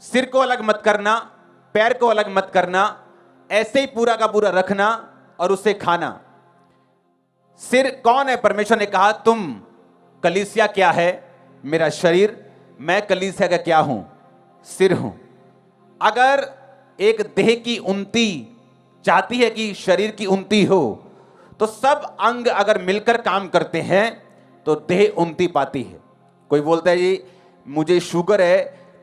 सिर को अलग मत करना, पैर को अलग मत करना, ऐसे ही पूरा का पूरा रखना और उसे खाना। सिर कौन है? परमेश्वर ने कहा तुम कलीसिया क्या है? मेरा शरीर। मैं कलीसिया का क्या हूं? सिर हूं। अगर एक देह की उन्नति चाहती है कि शरीर की उन्नति हो, तो सब अंग अगर मिलकर काम करते हैं तो देह उन्नति पाती है। कोई बोलता है जी मुझे शुगर है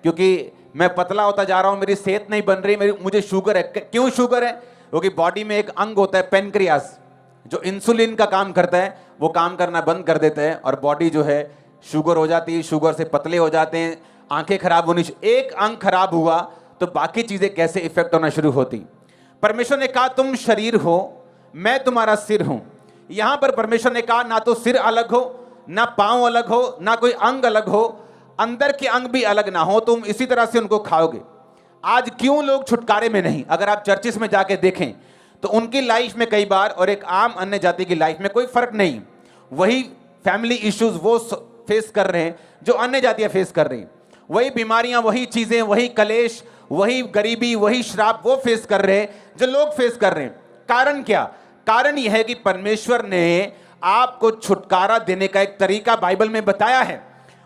क्योंकि मैं पतला होता जा रहा हूं, मेरी सेहत नहीं बन रही, मुझे शुगर है। क्यों शुगर है? क्योंकि बॉडी में एक अंग होता है पेनक्रियास, जो इंसुलिन का काम करता है, वो काम करना बंद कर देता है और बॉडी जो है शुगर हो जाती है, शुगर से पतले हो जाते हैं, आंखें खराब होनी। एक अंग खराब हुआ तो बाकी चीजें कैसे इफेक्ट होना शुरू होती। परमेश्वर ने कहा तुम शरीर हो, मैं तुम्हारा सिर हूं। यहां पर परमेश्वर ने कहा ना तो सिर अलग हो, ना पांव अलग हो, ना कोई अंग अलग हो, अंदर के अंग भी अलग ना हो, तुम इसी तरह से उनको खाओगे। आज क्यों लोग छुटकारे में नहीं? अगर आप चर्चिस में जाके देखें तो उनकी लाइफ में कई बार और एक आम अन्य जाति की लाइफ में कोई फर्क नहीं। वही फैमिली इश्यूज वो फेस कर रहे हैं जो अन्य जातियां फेस कर रही हैं, वही बीमारियां, वही चीजें, वही कलेश, वही गरीबी, वही श्राप वो फेस कर रहे हैं जो लोग फेस कर रहे हैं। कारण क्या? कारण यह है कि परमेश्वर ने आपको छुटकारा देने का एक तरीका बाइबल में बताया है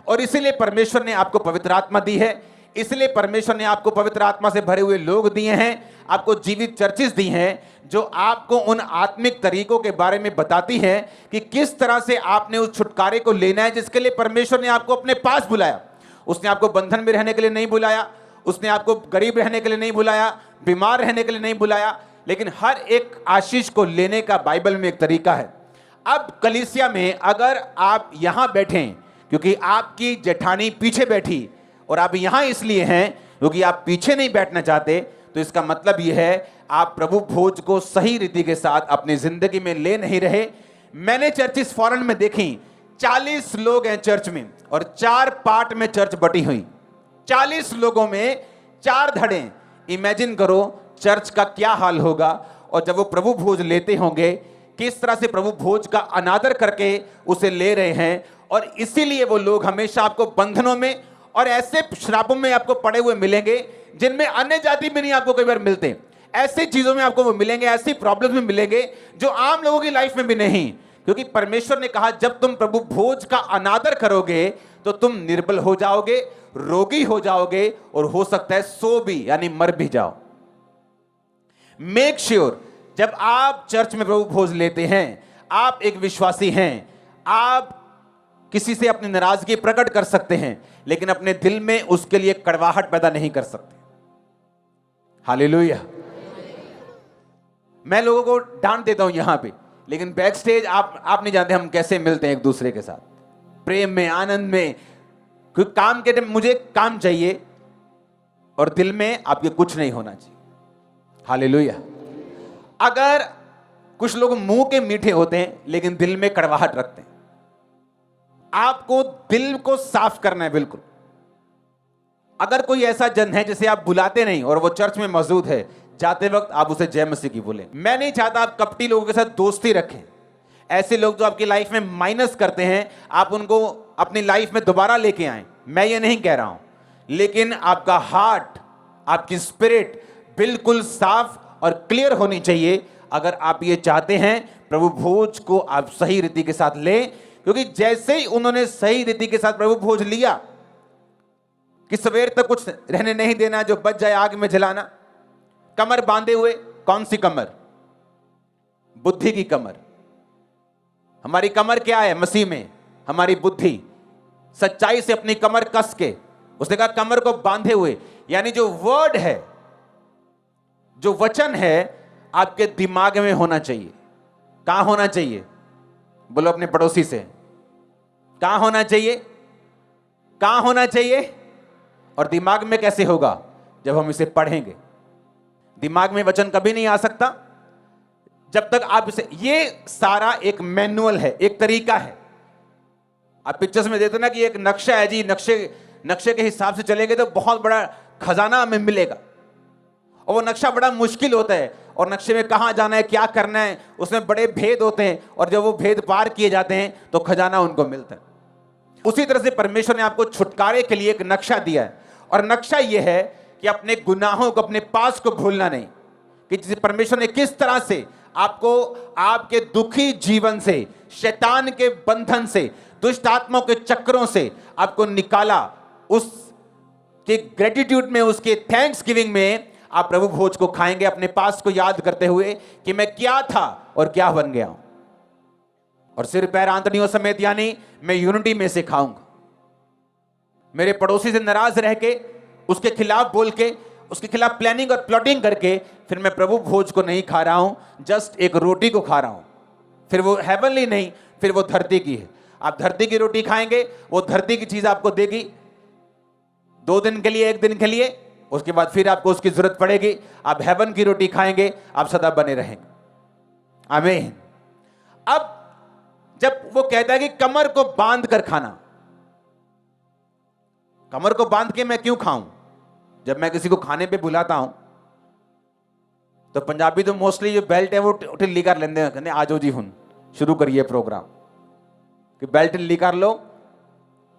और इसीलिए परमेश्वर ने आपको पवित्र आत्मा दी है, इसलिए परमेश्वर ने आपको पवित्र आत्मा से भरे हुए लोग दिए हैं, आपको जीवित चर्चिस दी हैं जो आपको उन आत्मिक तरीकों के बारे में बताती हैं कि किस तरह से आपने उस छुटकारे को लेना है जिसके लिए परमेश्वर ने आपको अपने पास बुलाया। उसने आपको बंधन में रहने के लिए नहीं बुलाया, उसने आपको गरीब रहने के लिए नहीं बुलाया, बीमार रहने के लिए नहीं बुलाया, लेकिन हर एक आशीष को लेने का बाइबल में एक तरीका है। अब कलीसिया में अगर आप यहां बैठे क्योंकि आपकी जेठानी पीछे बैठी और आप यहां इसलिए हैं क्योंकि आप पीछे नहीं बैठना चाहते, तो इसका मतलब यह है आप प्रभु भोज को सही रीति के साथ अपनी जिंदगी में ले नहीं रहे। मैंने चर्चिस फॉरेन में देखी, 40 लोग हैं चर्च में और 4 पार्ट में चर्च बटी हुई, 40 लोगों में 4 धड़े। इमेजिन करो चर्च का क्या हाल होगा। और जब वो प्रभु भोज लेते होंगे, किस तरह से प्रभु भोज का अनादर करके उसे ले रहे हैं। और इसीलिए वो लोग हमेशा आपको बंधनों में और ऐसे श्रापों में आपको पड़े हुए मिलेंगे जिनमें अन्य जाति में नहीं आपको कई बार मिलते। ऐसी चीजों में आपको वो मिलेंगे, ऐसी प्रॉब्लम्स में मिलेंगे जो आम लोगों की लाइफ में भी नहीं। क्योंकि परमेश्वर ने कहा जब तुम प्रभु भोज का अनादर करोगे तो तुम निर्बल हो जाओगे, रोगी हो जाओगे और हो सकता है सो भी यानी मर भी जाओ। मेक श्योर जब आप चर्च में प्रभु भोज लेते हैं, आप एक विश्वासी हैं, आप किसी से अपनी नाराजगी प्रकट कर सकते हैं लेकिन अपने दिल में उसके लिए कड़वाहट पैदा नहीं कर सकते। हालेलुया। मैं लोगों को डांट देता हूं यहां पे, लेकिन बैक स्टेज आप नहीं जानते हम कैसे मिलते हैं एक दूसरे के साथ, प्रेम में, आनंद में। क्योंकि काम के टाइम मुझे काम चाहिए और दिल में आपके कुछ नहीं होना चाहिए। हालेलुया। अगर कुछ लोग मुंह के मीठे होते हैं लेकिन दिल में कड़वाहट रखते हैं, आपको दिल को साफ करना है बिल्कुल। अगर कोई ऐसा जन है जिसे आप बुलाते नहीं और वो चर्च में मौजूद है, जाते वक्त आप उसे जय मसीह की बोलें। मैं नहीं चाहता आप कपटी लोगों के साथ दोस्ती रखें। ऐसे लोग जो आपकी लाइफ में माइनस करते हैं, आप उनको अपनी लाइफ में दोबारा लेके आएं, मैं ये नहीं कह रहा हूं, लेकिन आपका हार्ट, आपकी स्पिरिट बिल्कुल साफ और क्लियर होनी चाहिए अगर आप ये चाहते हैं प्रभु भोज को आप सही रीति के साथ लें। क्योंकि जैसे ही उन्होंने सही रीति के साथ प्रभु भोज लिया कि सवेर तक कुछ रहने नहीं देना, जो बच जाए आग में जलाना, कमर बांधे हुए। कौन सी कमर? बुद्धि की कमर। हमारी कमर क्या है मसीह में? हमारी बुद्धि। सच्चाई से अपनी कमर कस के, उसने कहा कमर को बांधे हुए, यानी जो वर्ड है, जो वचन है आपके दिमाग में होना चाहिए। कहां होना चाहिए? बोलो अपने पड़ोसी से, कहां होना चाहिए? कहां होना चाहिए? और दिमाग में कैसे होगा? जब हम इसे पढ़ेंगे। दिमाग में वचन कभी नहीं आ सकता जब तक आप इसे, ये सारा एक मैनुअल है, एक तरीका है। आप पिक्चर्स में देखते ना कि एक नक्शा है जी, नक्शे के हिसाब से चलेंगे तो बहुत बड़ा खजाना हमें मिलेगा। और वो नक्शा बड़ा मुश्किल होता है और नक्शे में कहां जाना है, क्या करना है, उसमें बड़े भेद होते हैं और जब वो भेद पार किए जाते हैं तो खजाना उनको मिलता है। उसी तरह से परमेश्वर ने आपको छुटकारे के लिए एक नक्शा दिया है और नक्शा ये है कि अपने गुनाहों को, अपने पास को भूलना नहीं, कि परमेश्वर ने किस तरह से आपको आपके दुखी जीवन से, शैतान के बंधन से, दुष्ट आत्माओं के चक्रों से आपको निकाला। उस के ग्रेटिट्यूड में, उसके थैंक्स गिविंग में आप प्रभु भोज को खाएंगे, अपने पास को याद करते हुए कि मैं क्या था और क्या बन गया हूं। और सिर पैर आंतड़ियों समेत, यानी मैं यूनिटी में से खाऊंगा। मेरे पड़ोसी से नाराज रह के, उसके खिलाफ बोल के, उसके खिलाफ प्लानिंग और प्लॉटिंग करके फिर मैं प्रभु भोज को नहीं खा रहा हूं, जस्ट एक रोटी को खा रहा हूं। फिर वो हेवनली नहीं, फिर वो धरती की है। आप धरती की रोटी खाएंगे, वो धरती की चीज आपको देगी 2 दिन के लिए, 1 दिन के लिए, उसके बाद फिर आपको उसकी जरूरत पड़ेगी। आप हेवन की रोटी खाएंगे, आप सदा बने रहेंगे। आमीन। अब जब वो कहता है कि कमर को बांध कर खाना, कमर को बांध के मैं क्यों खाऊं? जब मैं किसी को खाने पे बुलाता हूं तो पंजाबी तो मोस्टली जो बेल्ट है वो ढिल्ली कर लेंगे हैं, कहते आजो जी हुन शुरू करिए प्रोग्राम, कि बेल्ट ढिल्ली कर लो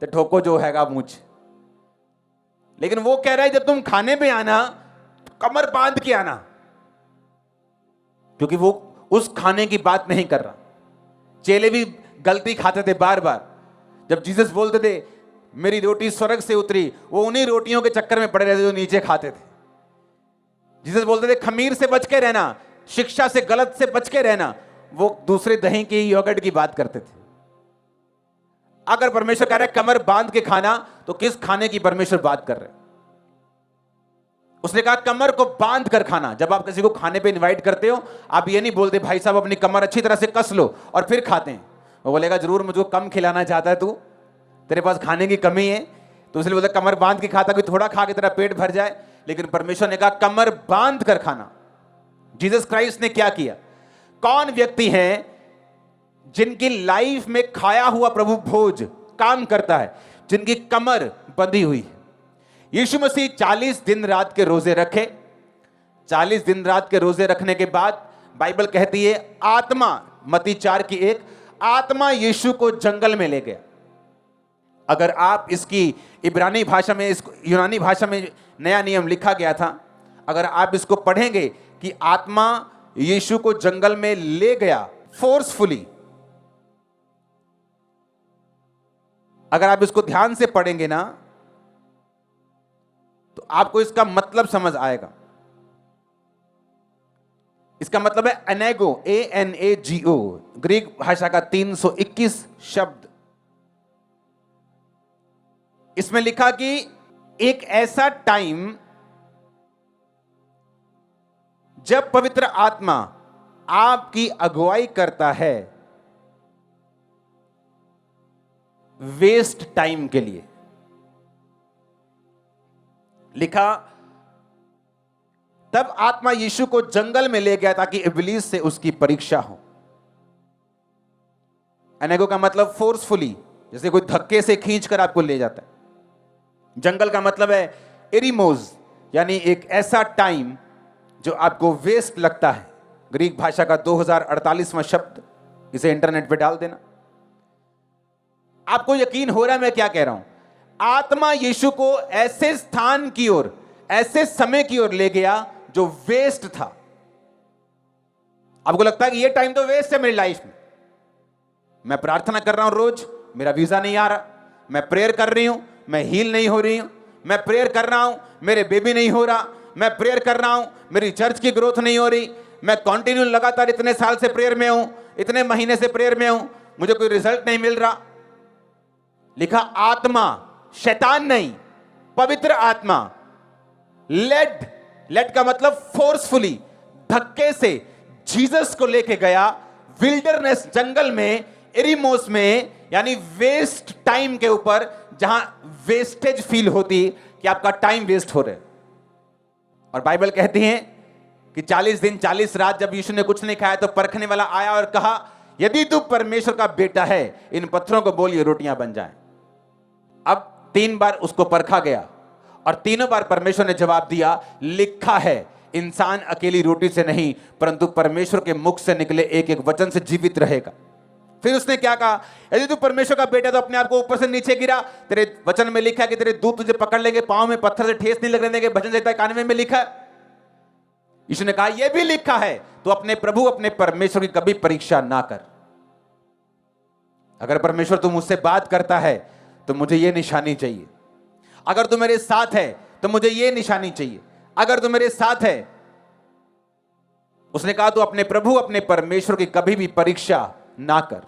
तो ठोको जो हैगा मुझ। लेकिन वो कह रहा है जब तुम खाने पे आना कमर बांध के आना, क्योंकि वो उस खाने की बात नहीं कर रहा। चेले भी गलती खाते थे बार बार। जब जीसस बोलते थे मेरी रोटी स्वर्ग से उतरी, वो उन्हीं रोटियों के चक्कर में पड़े रहते जो नीचे खाते थे। जीसस बोलते थे खमीर से बच के रहना, शिक्षा से, गलत से बच के रहना, वो दूसरे दही की, योगर्ट की बात करते थे। अगर परमेश्वर कह रहा है कमर बांध के खाना, तो किस खाने की परमेश्वर बात कर रहे? उसने कहा कमर को बांध कर खाना। जब आप किसी को खाने पे इनवाइट करते हो, आप ये नहीं बोलते भाई साहब अपनी कमर अच्छी तरह से कस लो और फिर खाते हैं। वो बोलेगा जरूर मुझको कम खिलाना चाहता है तू, तेरे पास खाने की कमी है, तो इसलिए बोलता कमर बांध के खाता कि थोड़ा खा के तेरा पेट भर जाए। लेकिन परमेश्वर ने कहा कमर बांध कर खाना। जीसस क्राइस्ट ने क्या किया? कौन व्यक्ति हैं जिनकी लाइफ में खाया हुआ प्रभु भोज काम करता है, जिनकी कमर बंधी हुई है? यीशु मसीह 40 दिन रात के रोजे रखे। 40 दिन रात के रोजे रखने के बाद बाइबल कहती है आत्मा, मत्ती 4:1, आत्मा यीशु को जंगल में ले गया। अगर आप इसकी इब्रानी भाषा में, इसको यूनानी भाषा में नया नियम लिखा गया था, अगर आप इसको पढ़ेंगे कि आत्मा यीशु को जंगल में ले गया फोर्सफुली, अगर आप इसको ध्यान से पढ़ेंगे ना तो आपको इसका मतलब समझ आएगा। इसका मतलब है एनेगो, ANAGO, ग्रीक भाषा का 321 शब्द। इसमें लिखा कि एक ऐसा टाइम जब पवित्र आत्मा आपकी अगुवाई करता है वेस्ट टाइम के लिए। लिखा तब आत्मा यीशु को जंगल में ले गया ताकि इब्लीस से उसकी परीक्षा हो। एनेगो का मतलब फोर्सफुली, जैसे कोई धक्के से खींचकर आपको ले जाता है। जंगल का मतलब है एरिमोज, यानी एक ऐसा टाइम जो आपको वेस्ट लगता है। ग्रीक भाषा का 2048वां शब्द, इसे इंटरनेट पे डाल देना। आपको यकीन हो रहा है मैं क्या कह रहा हूं? आत्मा यीशु को ऐसे स्थान की ओर, ऐसे समय की ओर ले गया जो वेस्ट था। आपको लगता है कि ये टाइम तो वेस्ट है मेरी लाइफ में। मैं प्रार्थना कर रहा हूं रोज, मेरा वीजा नहीं आ रहा। मैं प्रेयर कर रही हूं, मैं हील नहीं हो रही हूं। मैं प्रेयर कर रहा हूं, मेरे बेबी नहीं हो रहा। मैं प्रेयर कर रहा हूं, मेरी चर्च की ग्रोथ नहीं हो रही। मैं कंटिन्यू लगातार इतने साल से प्रेयर में हूं, इतने महीने से प्रेयर में हूं, मुझे कोई रिजल्ट नहीं मिल रहा। लिखा आत्मा, शैतान नहीं, पवित्र आत्मा लेड का मतलब फोर्सफुली, धक्के से जीसस को लेके गया विल्डरनेस, जंगल में, एरिमोस में, यानी वेस्ट टाइम के ऊपर, जहां वेस्टेज फील होती कि आपका टाइम वेस्ट हो रहा है। और बाइबल कहती है कि 40 दिन 40 रात जब यीशु ने कुछ नहीं खाया तो परखने वाला आया और कहा यदि तू परमेश्वर का बेटा है इन पत्थरों को बोल ये रोटियां बन जाएं। अब 3 बार उसको परखा गया और तीनों बार परमेश्वर ने जवाब दिया, लिखा है इंसान अकेली रोटी से नहीं परंतु परमेश्वर के मुख से निकले एक एक वचन से जीवित रहेगा। फिर उसने क्या कहा, यदि तू परमेश्वर का बेटा तो अपने आप को ऊपर से नीचे गिरा, तेरे वचन में लिखा है कि तेरे दूत तुझे पकड़ लेंगे, पांव में पत्थर से ठेस नहीं लगने देंगे, भजन संहिता 91 में लिखा है। यीशु ने कहा यह भी लिखा है, तो अपने प्रभु अपने परमेश्वर की कभी परीक्षा ना कर। अगर परमेश्वर तू मुझसे बात करता है तो मुझे यह निशानी चाहिए, अगर तू मेरे साथ है तो मुझे यह निशानी चाहिए, अगर तू मेरे साथ है। उसने कहा तू अपने प्रभु अपने परमेश्वर की कभी भी परीक्षा ना कर।